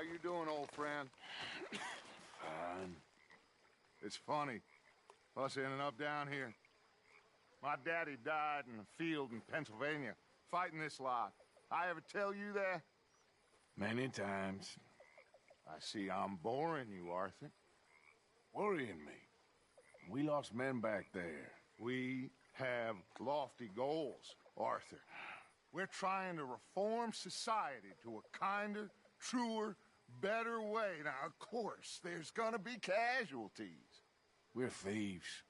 you doing, old friend? Fine. It's funny, us ending up down here. My daddy died in a field in Pennsylvania, fighting this lot. I ever tell you that? Many times. I see I'm boring you, Arthur. Worrying me. We lost men back there. We have lofty goals, Arthur. We're trying to reform society to a kinder, truer, better way. Now, of course, there's gonna be casualties. We're thieves.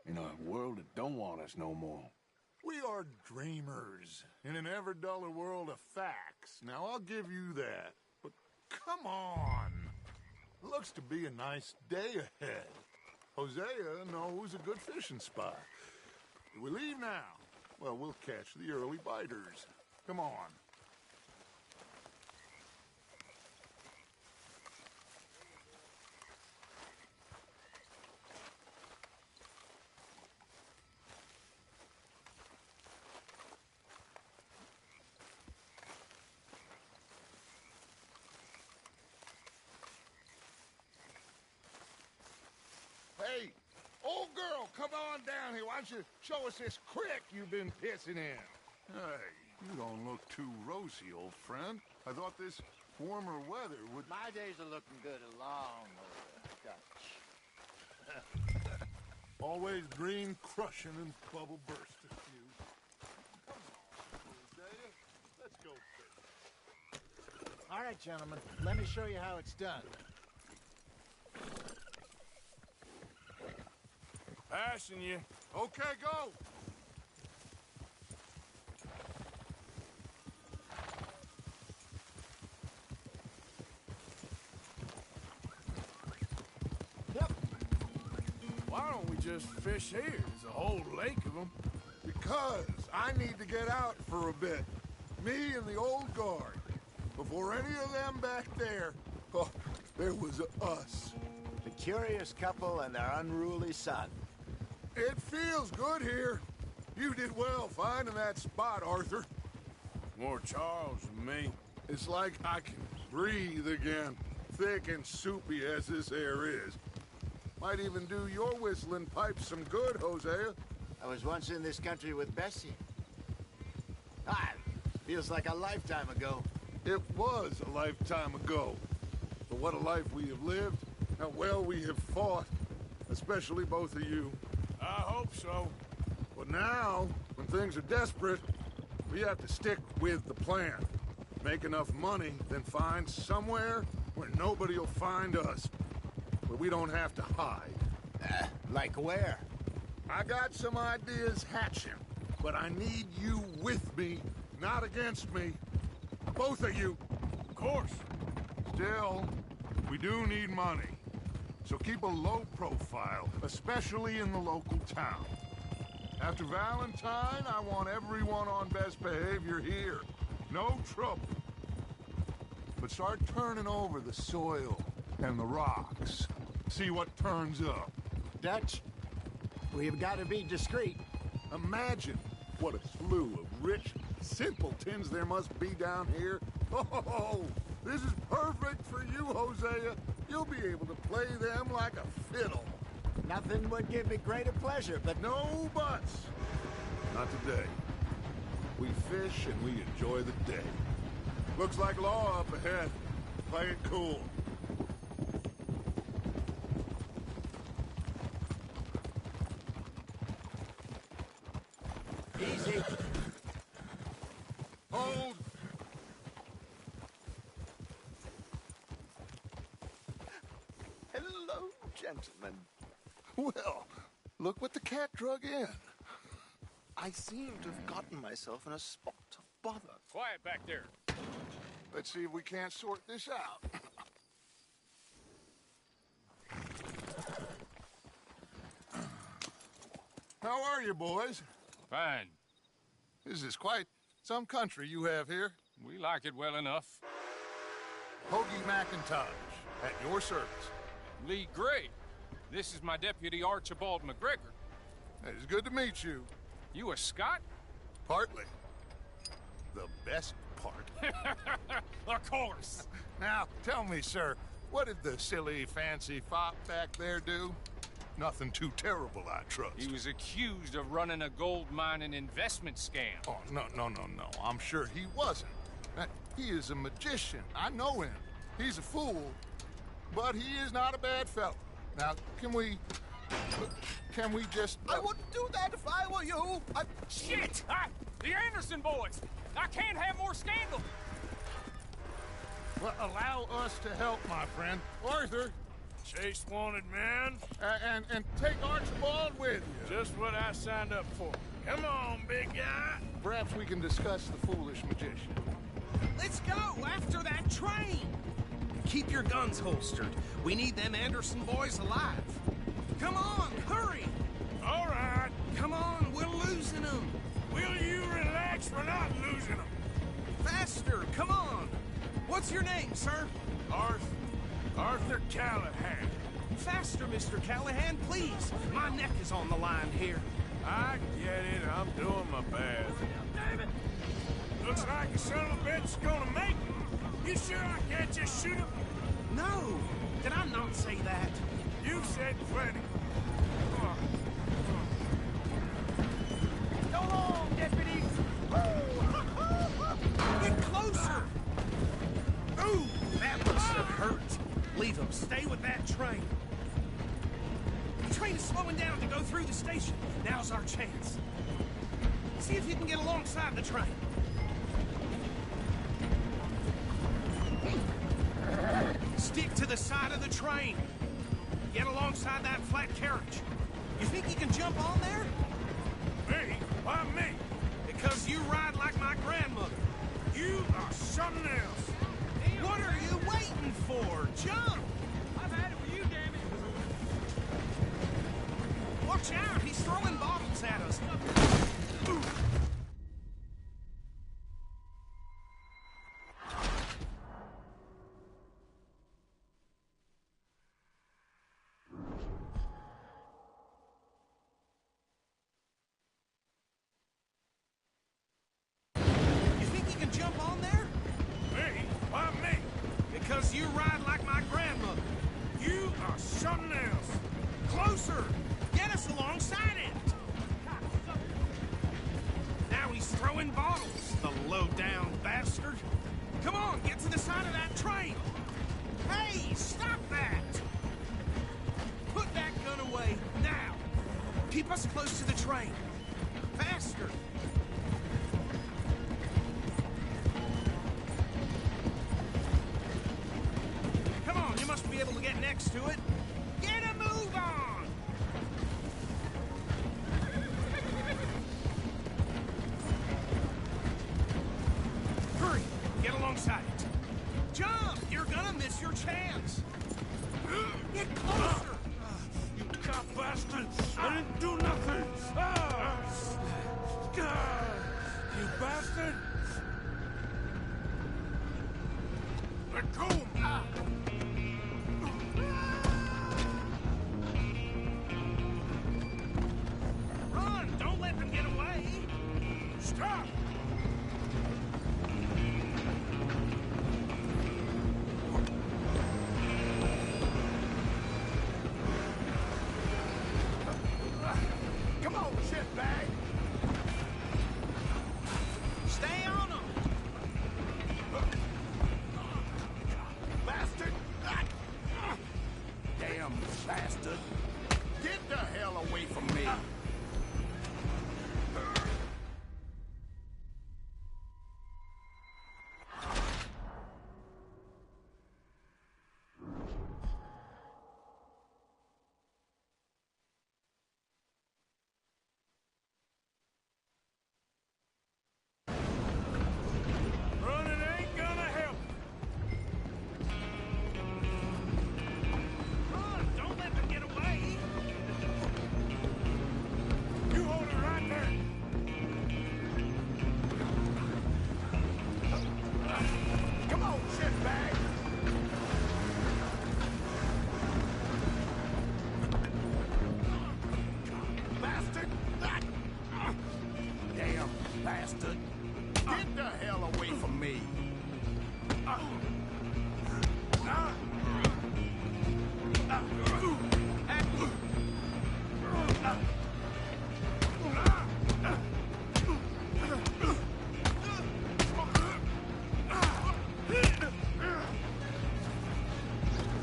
In a world that don't want us no more. We are dreamers in an ever duller world of facts. Now, I'll give you that. But come on. Looks to be a nice day ahead. Hosea knows a good fishing spot. Do we leave now? Well, we'll catch the early biters. Come on. Hey, old girl, come on down here. Why don't you show us this creek you've been pissing in? Hey, you don't look too rosy, old friend. I thought this warmer weather would... My days are looking good along with Dutch. Always green crushing and bubble bursting, you. Come on, Hosea. Let's go fish. All right, gentlemen, let me show you how it's done. Passing you. Okay, go. Yep. Why don't we just fish here? There's a whole lake of them. Because I need to get out for a bit. Me and the old guard. Before any of them back there, oh, there was us. The curious couple and their unruly son. It feels good here. You did well finding that spot, Arthur. More Charles than me. It's like I can breathe again, thick and soupy as this air is. Might even do your whistling pipes some good, Hosea. I was once in this country with Bessie. Ah, feels like a lifetime ago. It was a lifetime ago. But what a life we have lived, how well we have fought, especially both of you. I hope so. But now, when things are desperate, we have to stick with the plan. Make enough money, then find somewhere where nobody will find us. Where we don't have to hide. Like where? I got some ideas hatching, but I need you with me, not against me. Both of you. Of course. Still, we do need money. So keep a low profile, especially in the local town. After Valentine, I want everyone on best behavior here. No trouble. But start turning over the soil and the rocks. See what turns up. Dutch, we've got to be discreet. Imagine what a slew of rich simpletons there must be down here. Oh, this is perfect for you, Hosea. You'll be able to play them like a fiddle. Nothing would give me greater pleasure, but No buts. Not today. We fish and we enjoy the day. Looks like law up ahead. Play it cool. easy. Hold! Hello, gentlemen. Well, look what the cat drug in. I seem to have gotten myself in a spot of bother. Quiet back there. Let's see if we can't sort this out. How are you, boys? Fine. This is quite some country you have here. We like it well enough. Hoagie McIntosh, at your service. Lee Gray. This is my deputy, Archibald McGregor. It's good to meet you. You a Scot? Partly. The best part. Of course. Now, tell me, sir, what did the silly, fancy fop back there do? Nothing too terrible, I trust. He was accused of running a gold mining investment scam. Oh, no. I'm sure he wasn't. He is a magician. I know him. He's a fool, but he is not a bad fellow. Now, can we just... I wouldn't do that if I were you. Shit! The Anderson boys! I can't have more scandal! Well, allow us to help, my friend. Arthur, Chase wanted man. and take Archibald with you. Just what I signed up for. Come on, big guy. Perhaps we can discuss the foolish magician. Let's go after that train! Keep your guns holstered. We need them Anderson boys alive. Come on, hurry! All right. Come on, we're losing them. Will you relax? We're not losing them. Faster, come on. What's your name, sir? Arthur Callahan. Faster, Mr. Callahan, please. My neck is on the line here. I get it. I'm doing my best. Damn it! Looks like a son of a bitch is gonna make it. You sure I can't just shoot him? No! Did I not say that? You said plenty. Go on, deputies! Get closer! Ooh, that must have hurt. Leave them. Stay with that train. The train is slowing down to go through the station. Now's our chance. See if you can get alongside the train. Stick to the side of the train. Get alongside that flat carriage. You think you can jump on there? Me? Why me? Because you ride like my grandmother. You are something else. What are you waiting for? Jump! I've had it with you, damn it. Watch out! He's throwing bottles at us. You think you can jump on there? Me? Why me? Because you ride like my grandmother. You are something else. Closer! Get us alongside it! Now he's throwing bottles, the low-down bastard. Come on, get to the side of that train! Hey, stop that! Put that gun away, now! Keep us close to the train. Faster! Come on, you must be able to get next to it. Get a move on! Hurry! Get alongside it. Jump! You're gonna miss your chance. Get closer! You cop bastard! I didn't do nothing! You bastard! Let go! Run! Don't let them get away! Stop! Come on, shitbag! Stay on them! Bastard! Damn bastard! Get the hell away from me! Running ain't gonna help. Run! Don't let them get away! me.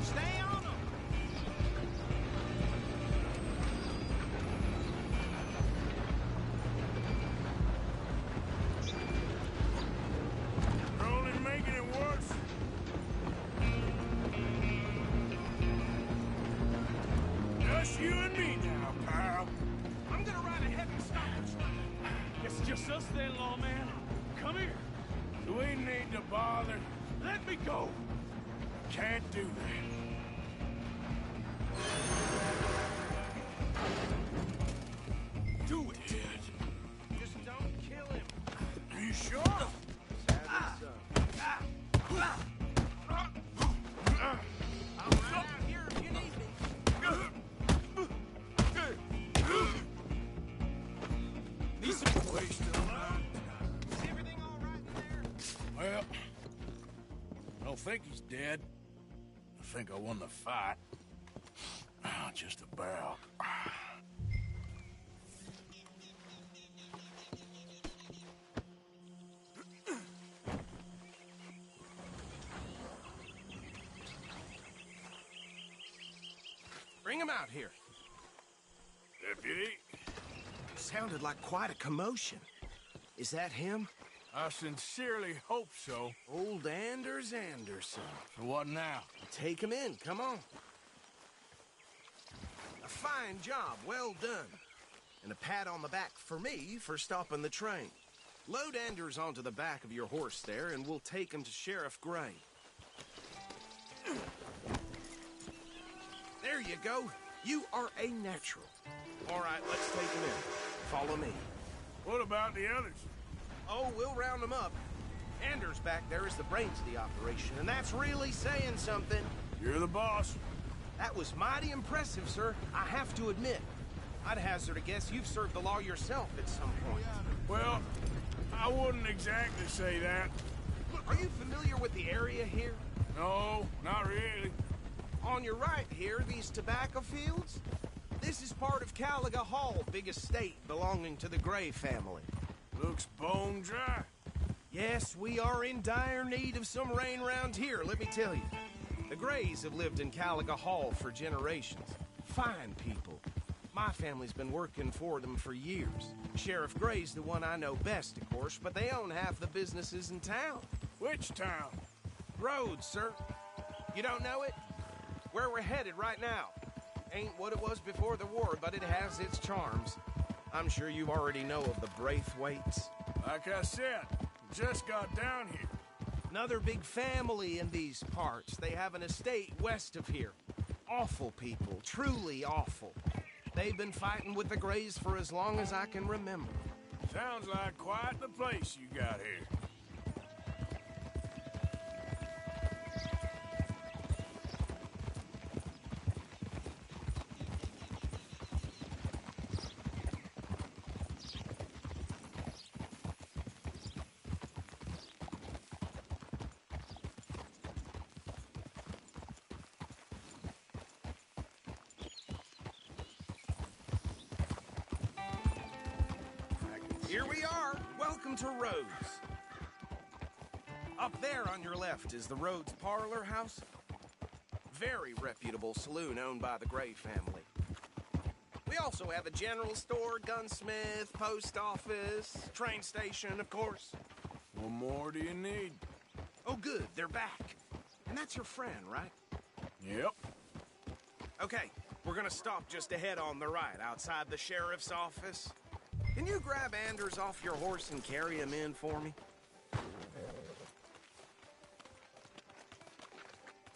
Stay on them! You're only making it worse. Just you and me now, pal. I'm gonna ride ahead and stop the train. It's just us then, lawman. Come here. Do we need to bother? Let me go. Can't do that. Do it. Just don't kill him. Are you sure? I'll ride out here if you need me. This is wasted time. Is everything all right in there? Well, I don't think he's dead. I think I won the fight. Just about. Bring him out here. Deputy, Sounded like quite a commotion. Is that him? I sincerely hope so. Old Anders Anderson. So what now? Take him in, come on. A fine job, well done. And a pat on the back for me for stopping the train. Load Anders onto the back of your horse there, and we'll take him to Sheriff Gray. There you go. You are a natural. All right, let's take him in. Follow me. What about the others? Oh, we'll round them up. Anders back there is the brains of the operation, and that's really saying something. You're the boss. That was mighty impressive, sir. I have to admit. I'd hazard a guess you've served the law yourself at some point. Well, I wouldn't exactly say that. Are you familiar with the area here? No, not really. On your right here, these tobacco fields? This is part of Caliga Hall, big estate belonging to the Gray family. Looks bone dry. Yes, we are in dire need of some rain round here, let me tell you. The Grays have lived in Caliga Hall for generations. Fine people. My family's been working for them for years. Sheriff Gray's the one I know best, of course, but they own half the businesses in town. Which town? Rhodes, sir. You don't know it? Where we're headed right now. Ain't what it was before the war, but it has its charms. I'm sure you already know of the Braithwaites. Like I said, just got down here. Another big family in these parts. They have an estate west of here. Awful people, truly awful. They've been fighting with the Grays for as long as I can remember. Sounds like quite the place you got here. Here we are. Welcome to Rhodes. Up there on your left is the Rhodes Parlor House. Very reputable saloon owned by the Gray family. We also have a general store, gunsmith, post office, train station, of course. What more do you need? Oh, good. They're back. And that's your friend, right? Yep. Okay, we're gonna stop just ahead on the right, outside the sheriff's office. Can you grab Anders off your horse and carry him in for me?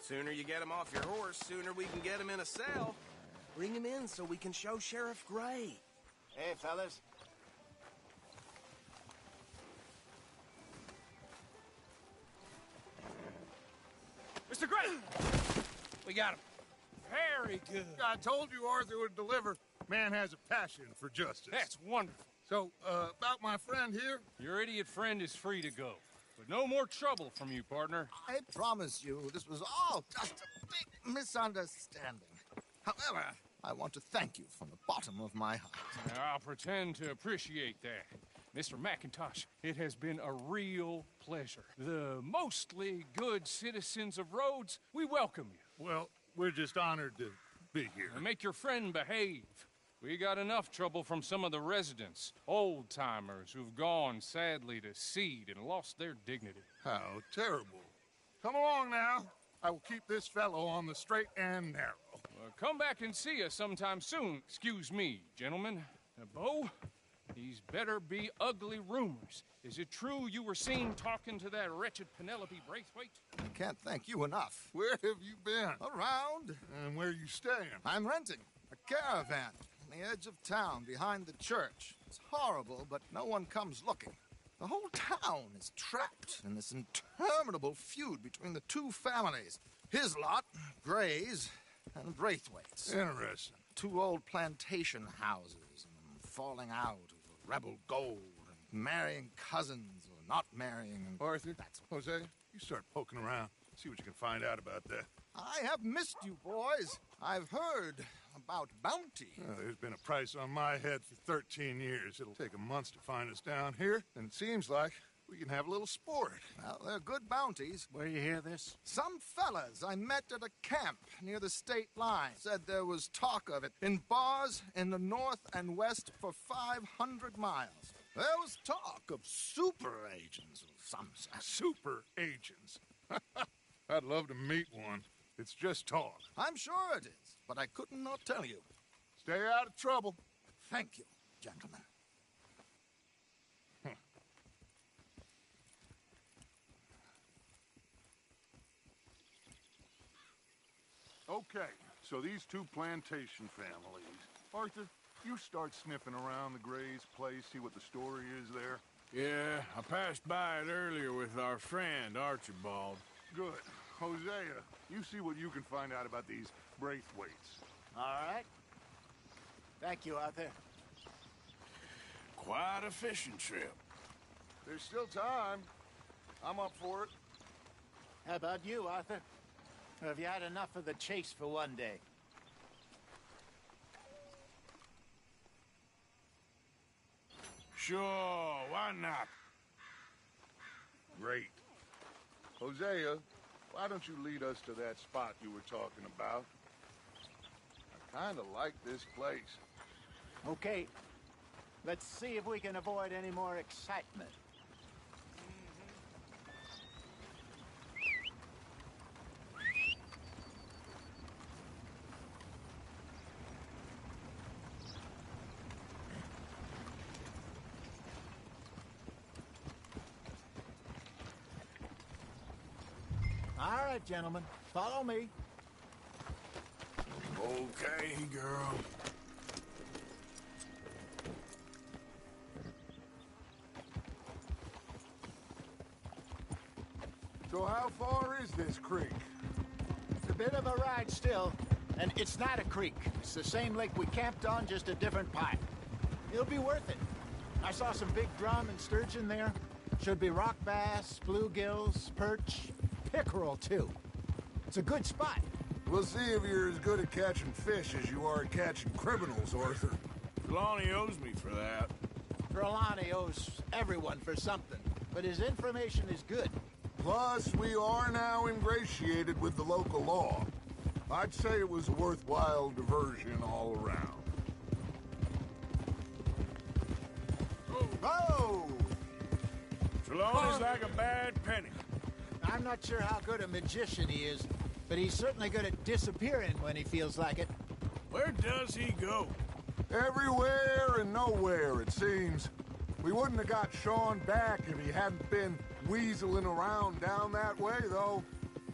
Sooner you get him off your horse, sooner we can get him in a cell. Bring him in so we can show Sheriff Gray. Hey, fellas. Mr. Gray! We got him. Very good. I told you Arthur would deliver. Man has a passion for justice. That's wonderful. So, about my friend here? Your idiot friend is free to go. but no more trouble from you, partner. I promise you this was all just a big misunderstanding. However, I want to thank you from the bottom of my heart. I'll pretend to appreciate that. Mr. McIntosh, it has been a real pleasure. The mostly good citizens of Rhodes, we welcome you. Well, we're just honored to be here. And make your friend behave. We got enough trouble from some of the residents, old-timers who've gone, sadly, to seed and lost their dignity. How terrible. Come along now. I will keep this fellow on the straight and narrow. Come back and see us sometime soon. Excuse me, gentlemen. Bo, these better be ugly rumors. Is it true you were seen talking to that wretched Penelope Braithwaite? I can't thank you enough. Where have you been? Around. And where you staying? I'm renting a caravan on the edge of town behind the church. It's horrible, but no one comes looking. The whole town is trapped in this interminable feud between the two families. His lot, Gray's, and Braithwaite's. Interesting. Two old plantation houses, and falling out over rebel gold, and marrying cousins or not marrying. And Arthur, Jose, you start poking around. See what you can find out about that. I have missed you, boys. I've heard about bounty. There's been a price on my head for 13 years. It'll take a month to find us down here, and it seems like we can have a little sport. Well, they're good bounties. Where you hear this? Some fellas I met at a camp near the state line said there was talk of it in bars in the north and west for 500 miles. There was talk of super agents of some sort. Super agents. I'd love to meet one. It's just talk. I'm sure it is, but I couldn't not tell you. Stay out of trouble. Thank you, gentlemen. Okay, so these two plantation families. Arthur, you start sniffing around the Gray's place, see what the story is there. Yeah, I passed by it earlier with our friend, Archibald. Good. Hosea, you see what you can find out about these Braithwaites. All right. Thank you, Arthur. Quite a fishing trip. There's still time. I'm up for it. How about you, Arthur? Or have you had enough of the chase for one day? Sure, why not? Great. Hosea, why don't you lead us to that spot you were talking about? I kind of like this place. Okay. Let's see if we can avoid any more excitement. All right, gentlemen. Follow me. Okay, girl. So how far is this creek? It's a bit of a ride still, and it's not a creek. It's the same lake we camped on, just a different pipe. It'll be worth it. I saw some big drum and sturgeon there. Should be rock bass, bluegills, perch, pickerel, too. It's a good spot. We'll see if you're as good at catching fish as you are at catching criminals, Arthur. Trelawney owes me for that. Trelawney owes everyone for something, but his information is good. Plus, we are now ingratiated with the local law. I'd say it was a worthwhile diversion all around. Oh! Trelawney's like a bad penny. I'm not sure how good a magician he is, but he's certainly good at disappearing when he feels like it. Where does he go? Everywhere and nowhere, it seems. We wouldn't have got Sean back if he hadn't been weaseling around down that way, though.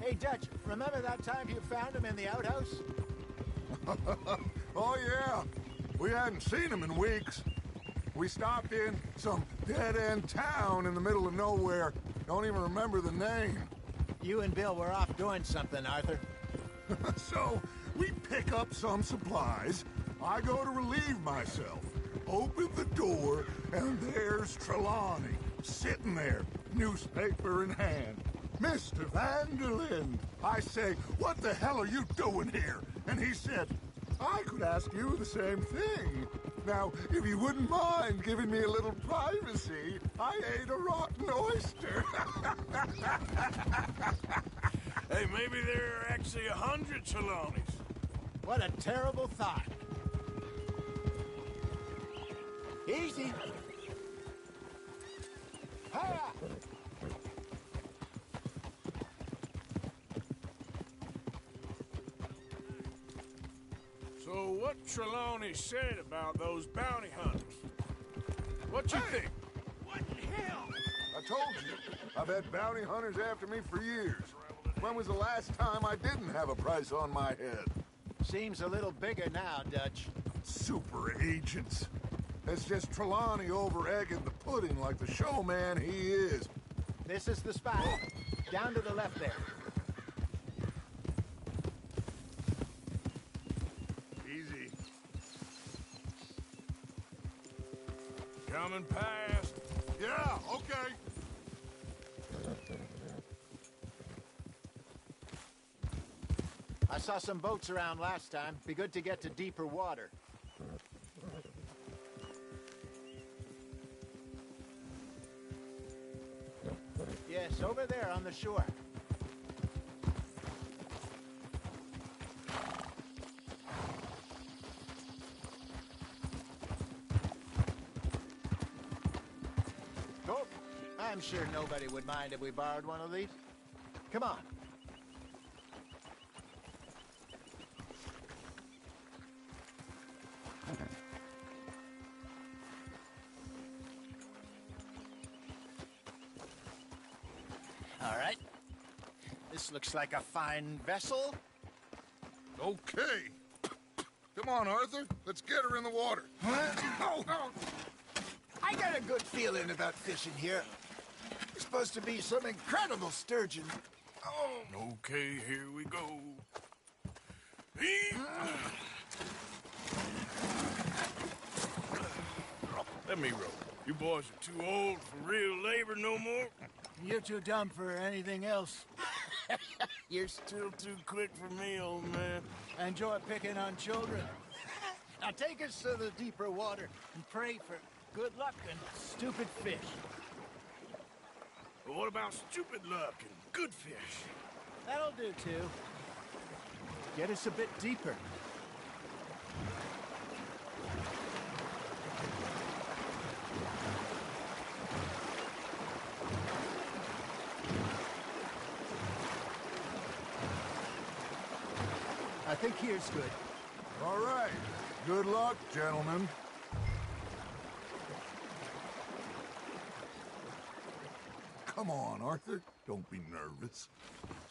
Hey, Dutch, remember that time you found him in the outhouse? Oh, yeah. We hadn't seen him in weeks. We stopped in some dead-end town in the middle of nowhere. Don't even remember the name. You and Bill were off doing something, Arthur. So, we pick up some supplies. I go to relieve myself. Open the door, and there's Trelawney, sitting there, newspaper in hand. Mr. Vanderlyn, I say, what the hell are you doing here? And he said, I could ask you the same thing. Now, if you wouldn't mind giving me a little privacy, I ate a rotten oyster. Hey, maybe there are actually 100 Trelawneys. What a terrible thought. Easy. Hiya! So what Trelawney said about those bounty hunters? What you think? What in hell? I told you, I've had bounty hunters after me for years. When was the last time I didn't have a price on my head? Seems a little bigger now, Dutch. Super agents. It's just Trelawney over-egging the pudding like the showman he is. This is the spot. Down to the left there. Easy. Coming past. Yeah, okay. I saw some boats around last time. Be good to get to deeper water. Yes, over there on the shore. Oh, I'm sure nobody would mind if we borrowed one of these. Come on. All right. This looks like a fine vessel. Okay. Come on, Arthur. Let's get her in the water. Oh. I got a good feeling about fishing here. It's supposed to be some incredible sturgeon. Oh. Okay, here we go. Let me row. You boys are too old for real labor no more. You're too dumb for anything else. You're still too quick for me, old man. Enjoy picking on children. Now take us to the deeper water and pray for good luck and stupid fish. But what about stupid luck and good fish? That'll do, too. Get us a bit deeper. I think here's good. All right. Good luck, gentlemen. Come on, Arthur. Don't be nervous.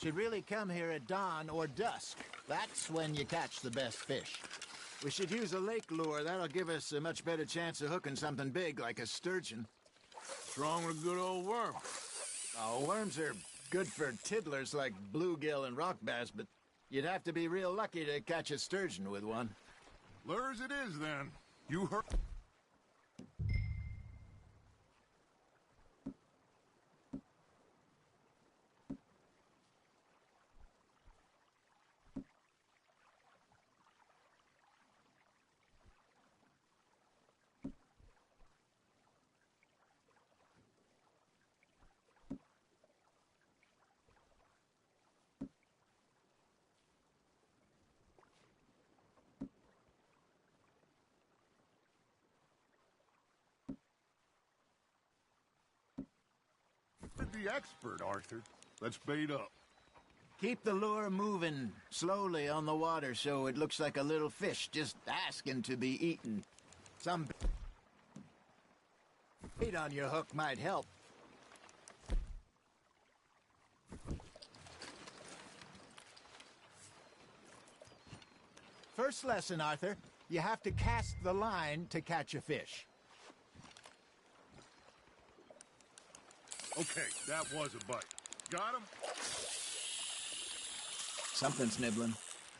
Should really come here at dawn or dusk. That's when you catch the best fish. We should use a lake lure. That'll give us a much better chance of hooking something big like a sturgeon. What's wrong with a good old worm? Oh, worms are good for tiddlers like bluegill and rock bass, but you'd have to be real lucky to catch a sturgeon with one. Lures it is, then. You heard... the expert, Arthur. Let's bait up. Keep the lure moving slowly on the water so it looks like a little fish just asking to be eaten. Some bait on your hook might help. First lesson, Arthur. You have to cast the line to catch a fish. Okay, that was a bite. Got him? Something's nibbling.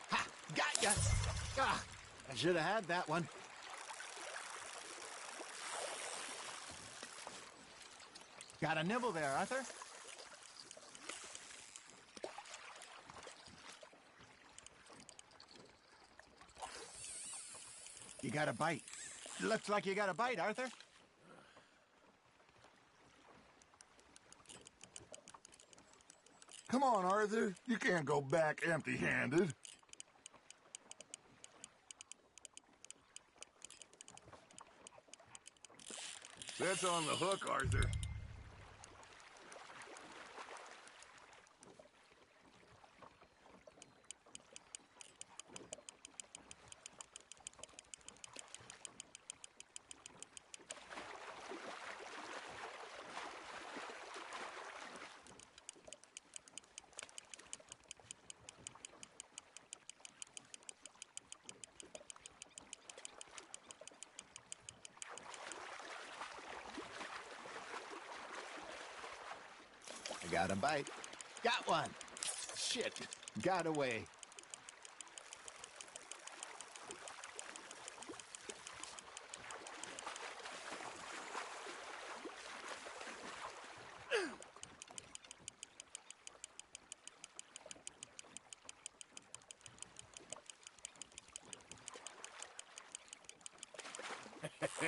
Ha! Got ya! Ah, I should have had that one. Got a nibble there, Arthur? You got a bite. Looks like you got a bite, Arthur. Come on, Arthur. You can't go back empty-handed. That's on the hook, Arthur. I got a bite. Got one. Shit. Got away. Hey,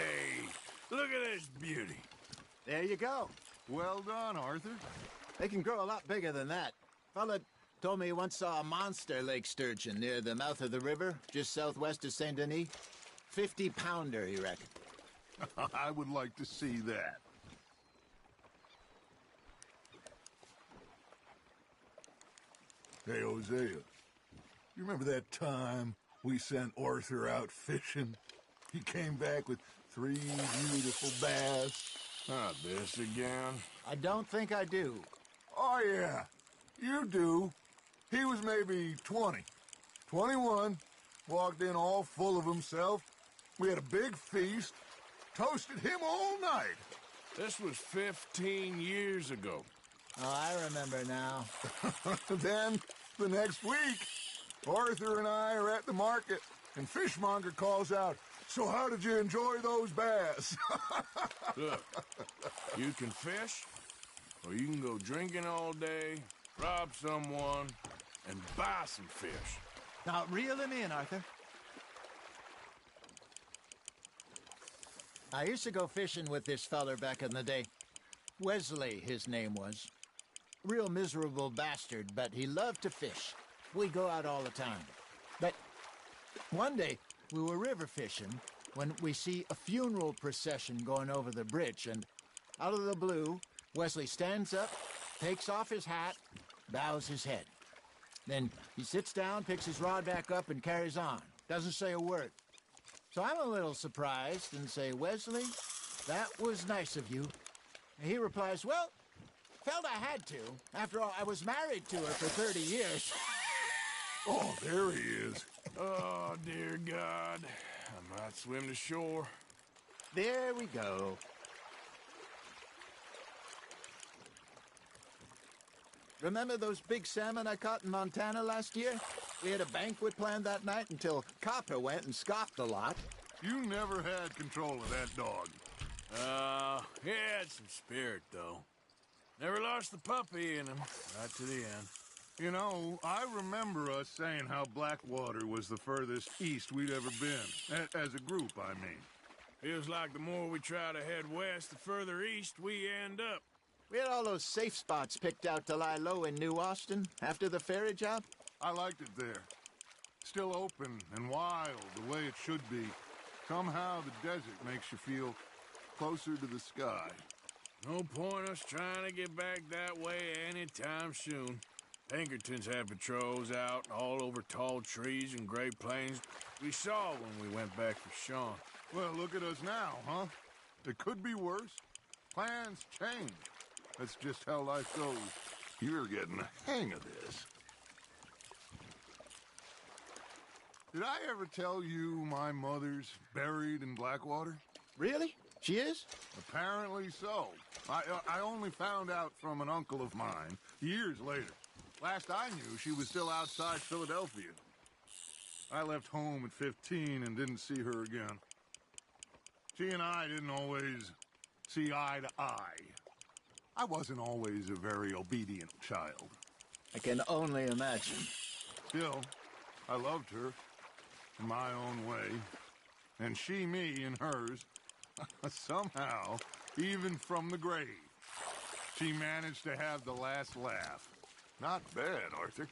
look at this beauty. There you go. Well done, Arthur. They can grow a lot bigger than that. Fella told me he once saw a monster lake sturgeon near the mouth of the river, just southwest of Saint Denis. 50-pounder, he reckoned. I would like to see that. Hey, Hosea. You remember that time we sent Arthur out fishing? He came back with 3 beautiful bass. Not this again. I don't think I do. Oh, yeah. You do. He was maybe 20. 21. Walked in all full of himself. We had a big feast. Toasted him all night. This was 15 years ago. Oh, I remember now. Then, the next week, Arthur and I are at the market, and Fishmonger calls out, "So how did you enjoy those bass?" Look, you can fish, or you can go drinking all day, rob someone, and buy some fish. Now, reel him in, Arthur. I used to go fishing with this feller back in the day. Wesley, his name was. Real miserable bastard, but he loved to fish. We'd go out all the time. But one day, we were river fishing when we see a funeral procession going over the bridge, and out of the blue, Wesley stands up, takes off his hat, bows his head. Then he sits down, picks his rod back up, and carries on. Doesn't say a word. So I'm a little surprised and say, "Wesley, that was nice of you." And he replies, "Well, felt I had to. After all, I was married to her for 30 years. Oh, there he is. Oh, dear God. I might swim to shore. There we go. Remember those big salmon I caught in Montana last year? We had a banquet planned that night until Copper went and scoffed a lot. You never had control of that dog. He had some spirit, though. Never lost the puppy in him, right to the end. You know, I remember us saying how Blackwater was the furthest east we'd ever been. As a group, I mean. Feels like the more we try to head west, the further east we end up. We had all those safe spots picked out to lie low in New Austin after the ferry job. I liked it there. Still open and wild, the way it should be. Somehow the desert makes you feel closer to the sky. No point us trying to get back that way anytime soon. Pinkertons had patrols out all over tall trees and Great Plains. We saw when we went back for Sean. Well, look at us now, huh? It could be worse. Plans change. That's just how life goes. You're getting the hang of this. Did I ever tell you my mother's buried in Blackwater? Really? She is? Apparently so. I only found out from an uncle of mine years later. Last I knew, she was still outside Philadelphia. I left home at 15 and didn't see her again. She and I didn't always see eye to eye. I wasn't always a very obedient child. I can only imagine. Still, I loved her in my own way, and she me in hers. Somehow, even from the grave, she managed to have the last laugh. Not bad, Arthur.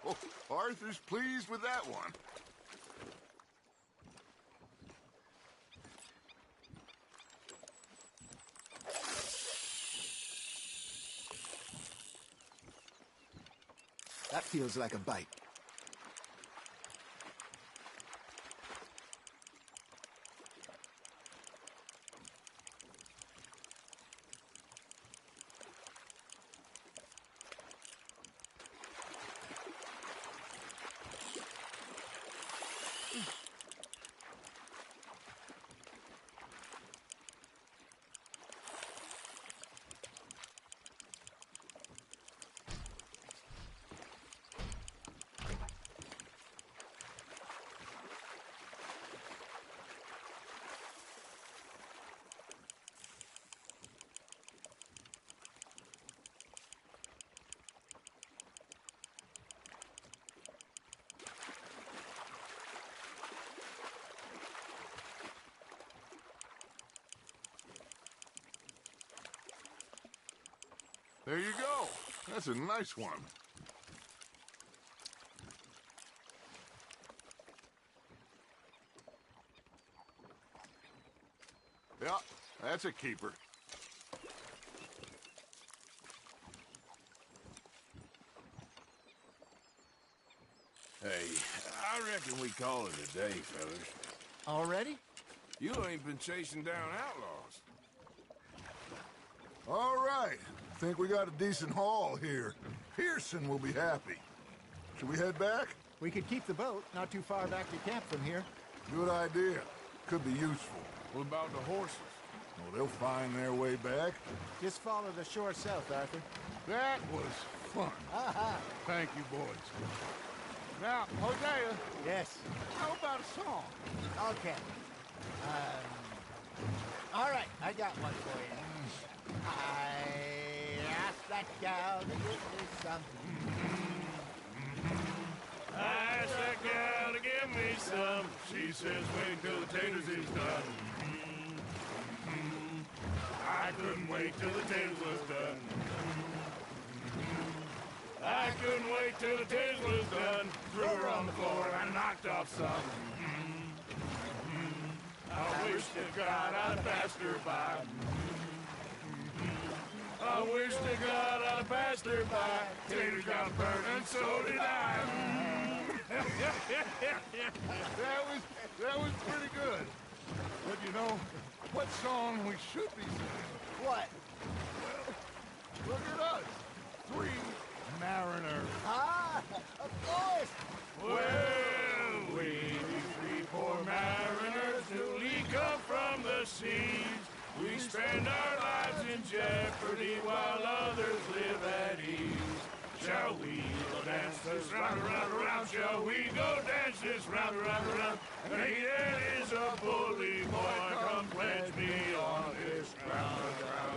Oh, Arthur's pleased with that one. That feels like a bite. There you go. That's a nice one. Yeah, that's a keeper. Hey, I reckon we call it a day, fellas. Already? You ain't been chasing down outlaws. All right. Think we got a decent haul here. Pearson will be happy. Should we head back? We could keep the boat not too far back to camp from here. Good idea. Could be useful. What about the horses? Well, they'll find their way back. Just follow the shore south, Arthur. That was fun. Aha! Thank you, boys. Now, Hosea, Yes. how about a song? Okay. All right, I got one for you. I asked that gal to give me something. I asked that gal to give me some. She says wait till the taters is done. I couldn't wait till the taters was done. I couldn't wait till the taters was done. Threw her on the floor and knocked off some. I wish to God I'd passed her by. I wish to God I'd passed her by. Taters got burned and so did I. That was pretty good. But you know, what song we should be singing? What? Look at us. 3 mariners. Ah, of course. Well, we three poor mariners newly come from the seas. We spend our lives in jeopardy while others live at ease. Shall we go dance this round, around, around? Shall we go dance this round, around, around? And he that is a bully boy, come pledge me on this ground, ground.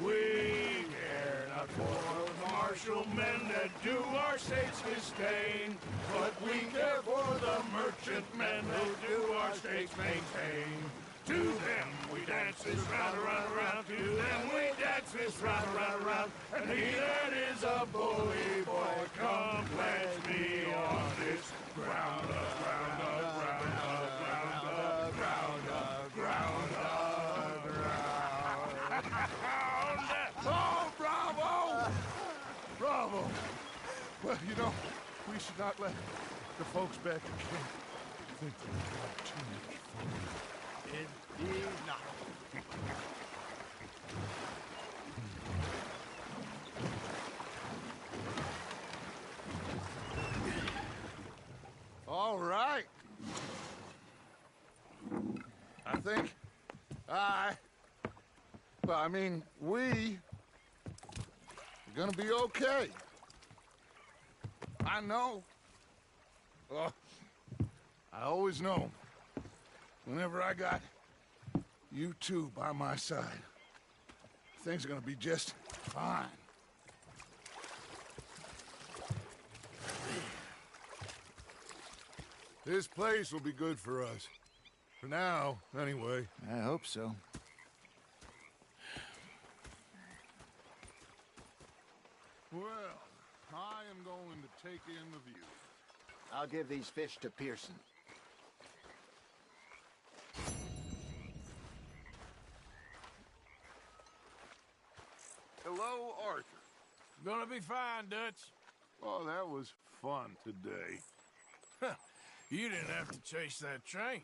We care not for the martial men that do our state's disdain, but we care for the merchant men who do our state's maintain. To them we dance this round, around, around. To them we dance this round, around, around. And he that is a bully boy, come pledge me on this ground, ground, ground, ground, ground, ground, ground. Oh, bravo! Bravo! Well, you know, we should not let the folks back at camp think that we had too much fun. Indeed not. All right. I think we are gonna be okay. I know. I always know. Whenever I got You two by my side. Things are gonna be just fine. This place will be good for us. For now, anyway. I hope so. Well, I am going to take in the view. I'll give these fish to Pearson. Hello, Arthur. Gonna be fine, Dutch. Oh, that was fun today. You didn't have to chase that train.